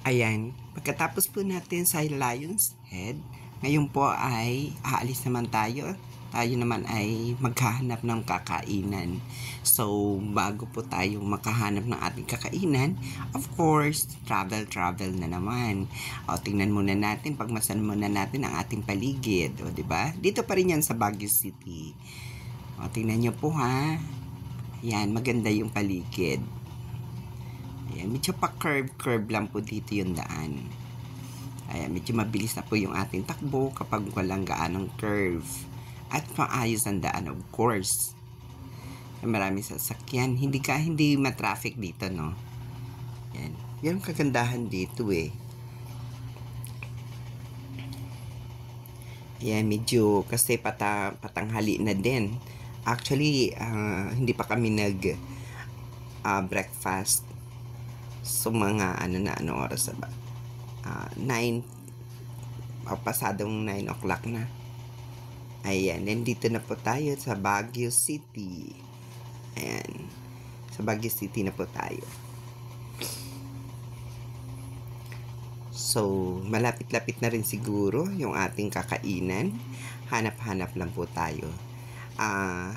Ayan, pagkatapos po natin sa Lion's Head, ngayon po ay aalis naman tayo. Tayo naman ay maghahanap ng kakainan. So, bago po tayo makahanap ng ating kakainan, of course, travel na naman. O, tingnan muna natin, pagmasan muna natin ang ating paligid. O, diba? Dito pa rin yan sa Baguio City. O, tingnan nyo po ha. Yan, maganda yung paligid. Ayan, medyo pa curve lang po dito yung daan. Ayan, medyo mabilis na po yung ating takbo kapag walang gaanong curve. At maayos ang daan, of course. Maraming sasakyan. Hindi ma-traffic dito, no? Yan. Yan ang kagandahan dito, eh. Ayan, medyo kasi patanghali na din. Actually, hindi pa kami breakfast. So, mga oras ba? 9 pasadong 9 o'clock na. Ayan, nandito na po tayo sa Baguio City. Ayan, sa Baguio City na po tayo. So, malapit-lapit na rin siguro yung ating kakainan. Hanap-hanap lang po tayo.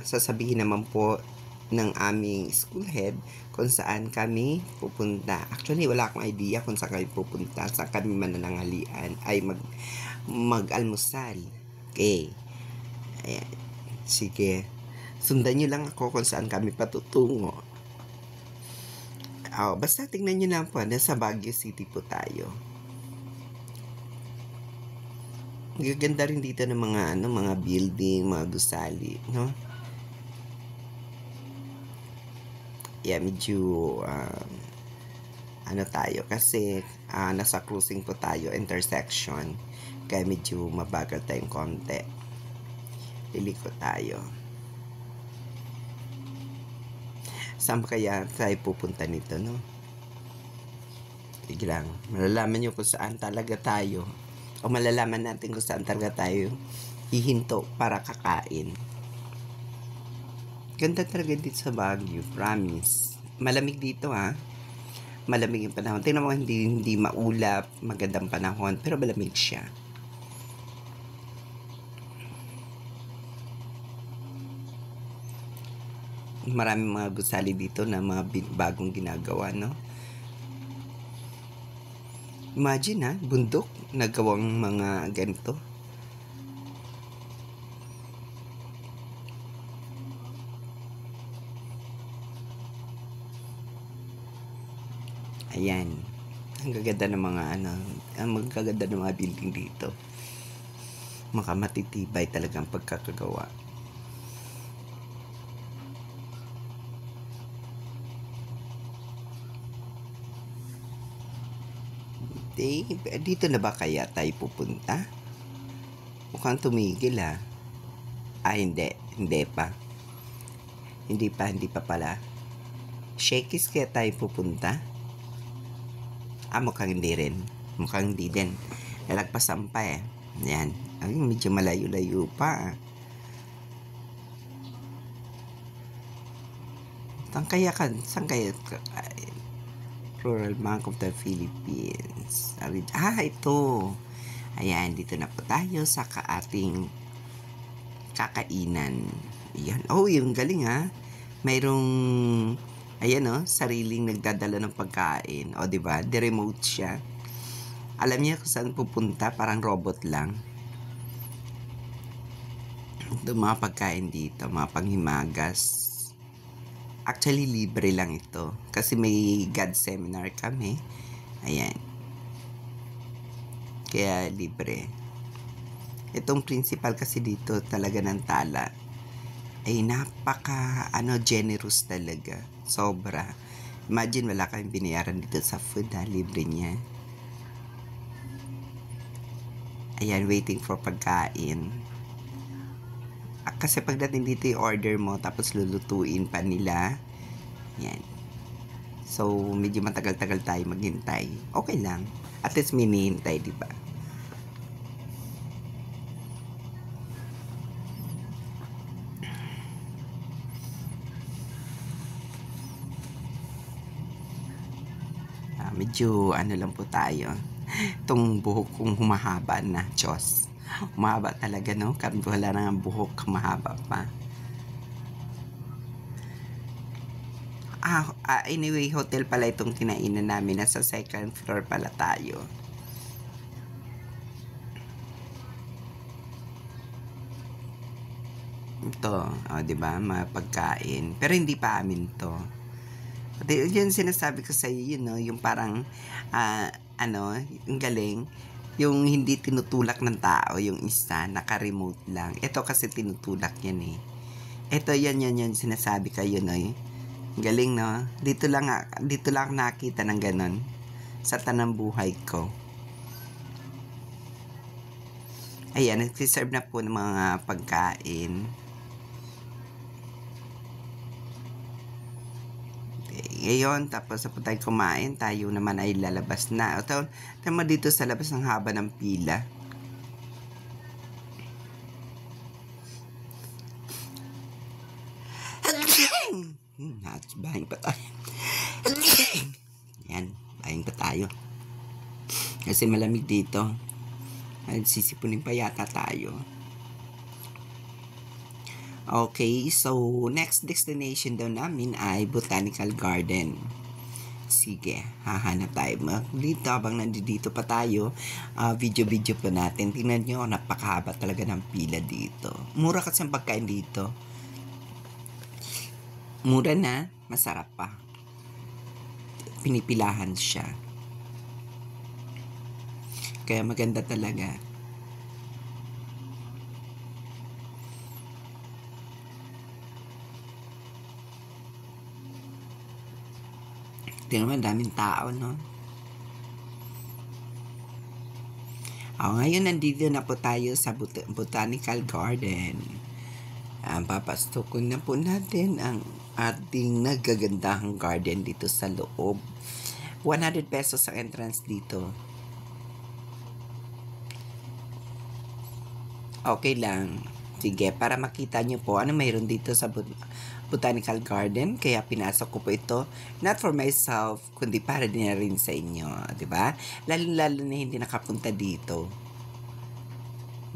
Sasabihin naman po ng aming school head kung saan kami pupunta. Actually, wala akong idea kung saan kami pupunta. Saan kami mananangalian ay mag-almusal. Okay. Ayan. Sige. Sundan nyo lang ako kung saan kami patutungo. Basta tingnan nyo lang po. Nasa Baguio City po tayo. Gaganda rin dito ng mga building, mga gusali, no? Yeah, medyo tayo kasi nasa cruising po tayo, intersection. Kaya medyo mabagal tayong konti. Liliko tayo. Saan kaya tayo pupunta nito, no? Sige lang. Malalaman nyo kung saan talaga tayo. O malalaman natin kung saan talaga tayo hihinto para kakain. Ganda talaga dito sa Baguio, promise. Malamig dito ha. Malamig yung panahon. Tingnan mo, hindi maulap, magandang panahon, pero malamig siya. Maraming mga gusali dito na mga bagong ginagawa, no? Imagine ha, bundok, nagawang mga ganito. Ayan. Ang gaganda ng mga ang gaganda ng mga building dito. Matitibay talagang pagkakagawa. Dito na ba kaya tayo pupunta? Mukhang tumigil ha. Hindi pa. Hindi pa pala. Shakey's kaya tayo pupunta? Mukhang hindi rin. Mukhang hindi din. Nalagpasan pa eh. Yan. Ay, medyo malayo-layo pa. Saan kaya Rural Bank of the Philippines. Ito. Ayan, dito na po tayo sa ating kakainan. Ayan. Yung galing ha. Mayroong sariling nagdadala ng pagkain. Diba? De-remote siya. Alam niya kung saan pupunta, parang robot lang. Ito mga pagkain dito, mga panghimagas. Actually, libre lang ito. Kasi may God seminar kami. Ayan. Kaya libre. Itong principal kasi dito talaga ng tala. Ay generous talaga. Sobra. Imagine wala kayong binayaran dito sa food ha. Libre niya. Ayan, waiting for pagkain. Kasi pagdating dito i-order mo tapos lulutuin pa nila. Yan. So, medyo matagal-tagal tayo maghintay. Okay lang. At least minihintay, diba? medyo ano lang po tayo. Itong buhok kong humahaba na, Diyos. Humahaba talaga, no? Kahit wala na ang buhok, humahaba pa. Anyway, hotel pala itong kinainan namin. Nasa second floor pala tayo. Ito, di ba? Mga pagkain. Pero hindi pa amin to. Yun sinasabi ko sa iyo, yung parang, yung galing, yung hindi tinutulak ng tao, yung isa, naka-remote lang. Ito kasi tinutulak yan eh. Ito, yan, sinasabi ko yun, galing, no? Dito lang nakita ng ganon sa tanang buhay ko. Ayan, nag-serve na po ng mga pagkain. Ngayon, tapos sa tayo kumain, tayo naman ay lalabas na. Tama dito sa labas ng haba ng pila. Bahing pa tayo. Yan, bahing pa tayo. Kasi malamig dito. Ay, sisipunin pa yata tayo. Okay, so next destination daw namin ay Botanical Garden. Sige, hahanap tayo. Dito, habang nandito pa tayo, video po natin. Tingnan nyo, napakahaba talaga ng pila dito. Mura kasi ang pagkain dito. Mura na, masarap pa. Pinipilahan siya. Kaya maganda talaga. Tingnan naman, daming tao, no? Ngayon nandito na po tayo sa Botanical Garden. Papastukon na po natin ang ating nagagandahang garden dito sa loob. 100 pesos ang entrance dito. Okay lang. Sige, para makita nyo po ano mayroon dito sa Botanical Garden, kaya pinasok ko po ito, not for myself, kundi para din na rin sa inyo, di ba? Lalo na hindi nakapunta dito.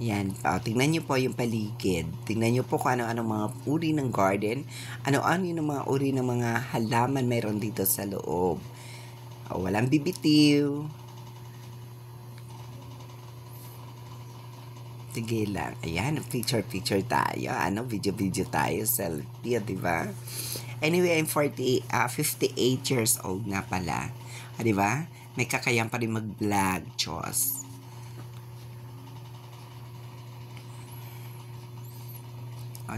Yan, tingnan nyo po yung paligid. Tingnan nyo po kung ano-ano mga uri ng garden, ano-ano yung mga uri ng mga halaman mayroon dito sa loob. Walang bibitiw. Sige lang. Ayan, picture tayo. Video tayo. Selfie, di ba? Anyway, I'm 58 years old na pala. Di ba? May kakayang pa rin mag-vlog, Diyos.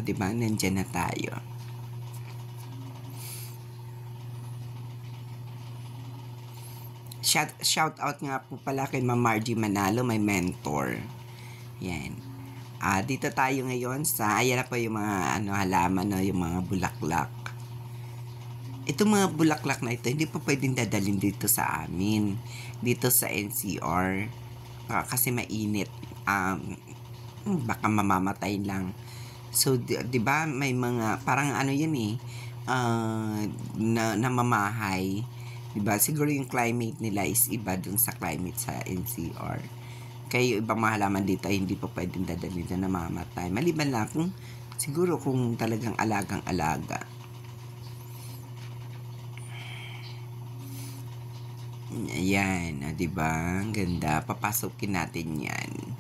Di ba? Nandyan na tayo. Shout out nga po pala kay Ma'am Margie Manalo, my mentor. Yan. Dito tayo ngayon sa, ayan na po yung mga halaman, no, yung mga bulaklak. Itong mga bulaklak na ito, hindi pa pwedeng dadalhin dito sa amin. Dito sa NCR. Kasi mainit. Baka mamamatay lang. So, di ba may mga, parang yan eh, namamahay. Di ba? Siguro yung climate nila is iba dun sa climate sa NCR. Kaya yung ibang mga halaman dito ay hindi pa pwedeng dadalhin na namamatay. Maliban lang kung siguro kung talagang alagang-alaga. Ayan, diba? Ang ganda. Papasukin natin yan.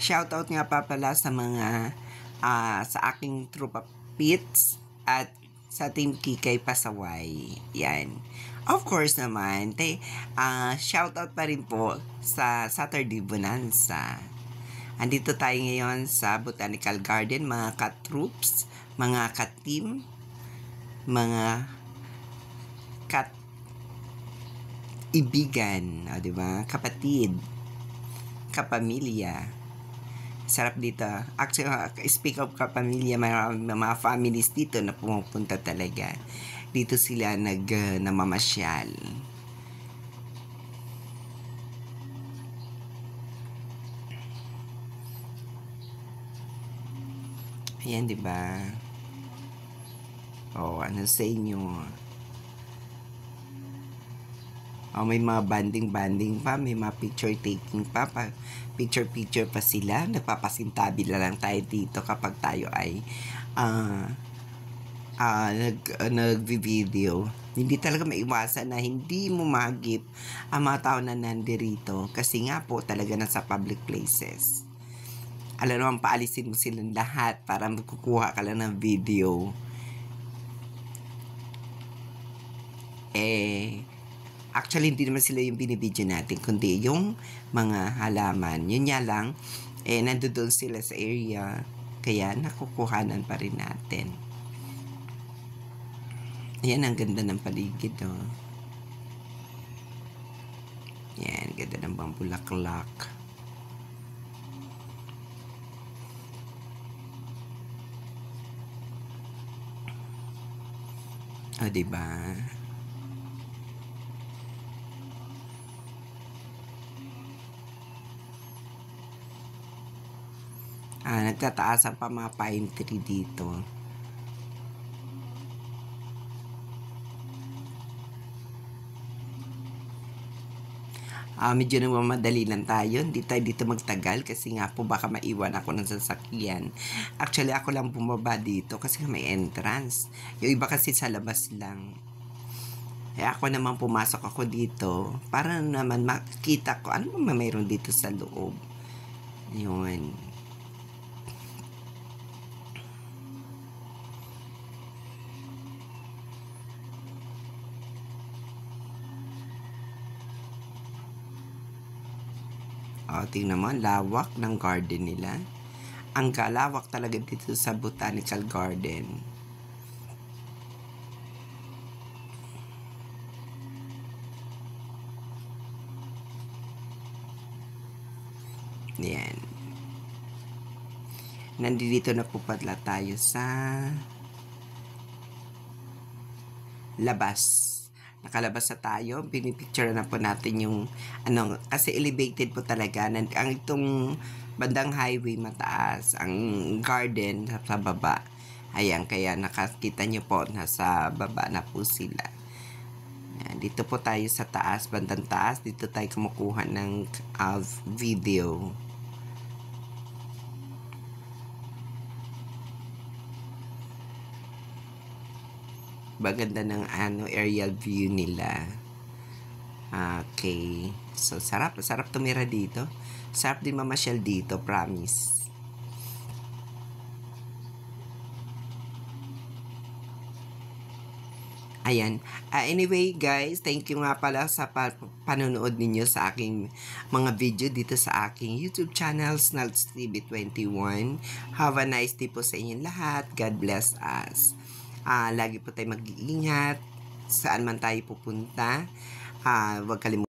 Shoutout nga pa pala sa mga sa aking tropa Pits at sa Team Kikay Pasaway. Yan. Of course naman, shoutout pa rin po sa Saturday Bonanza. Andito tayo ngayon sa Botanical Garden, mga ka-troops, mga ka-team, mga ka-ibigan, diba? Kapatid, kapamilya. Sarap dito. Actually, speak of kapamilya, mga families dito na pumupunta talaga. dito sila namamasyal. Ayan, di ba? Oh, ano sa inyo? Oh, may mga banding pa, may mga picture taking pa, picture pa sila. Nagpapasintabi na lang tayo dito kapag tayo ay nag-video. Hindi talaga maiwasan na hindi mo magip ang mga tao na nandirito kasi nga po talaga nasa public places. Alam naman, paalisin mo silang lahat para magkukuha ka lang ng video. Actually, hindi naman sila yung binibidyo natin, kundi yung mga halaman. Yun nga lang, nandoon sila sa area, kaya nakukuhanan pa rin natin. Ayan, ang ganda ng paligid, oh. Ayan, ganda ng bambulaklak. O, diba? Nagtataasan pa mga pine tree dito. Medyo nagmamadali lang tayo. Hindi tayo dito magtagal kasi nga po baka maiwan ako ng sasakyan. Actually, ako lang bumaba dito kasi may entrance. Yung iba kasi sa labas lang. Kaya ako naman pumasok ako dito para naman makita ko ano ba mayroon dito sa loob. Yun. Tingnan mo, lawak ng garden nila. Ang kalawak talaga dito sa Botanical Garden. Yan. Nandito na po pala tayo sa labas. Nakalabas na tayo, pinipicture na po natin yung kasi elevated po talaga. Ang itong bandang highway mataas, ang garden sa baba. Ayan, kaya nakakita nyo po, nasa baba na po sila. Ayan, dito po tayo sa taas, bandang taas, dito tayo kumukuha ng video. Maganda ng aerial view nila. Okay. So, sarap tumira dito. Sarap din mamasyal dito, promise. Ayan. Anyway, guys, thank you nga pala sa panonood ninyo sa aking mga video dito sa aking YouTube channel, Snalds TV 21. Have a nice day po sa inyong lahat. God bless us. Lagi po tayo mag-iingat saan man tayo pupunta. Huwag kalimutan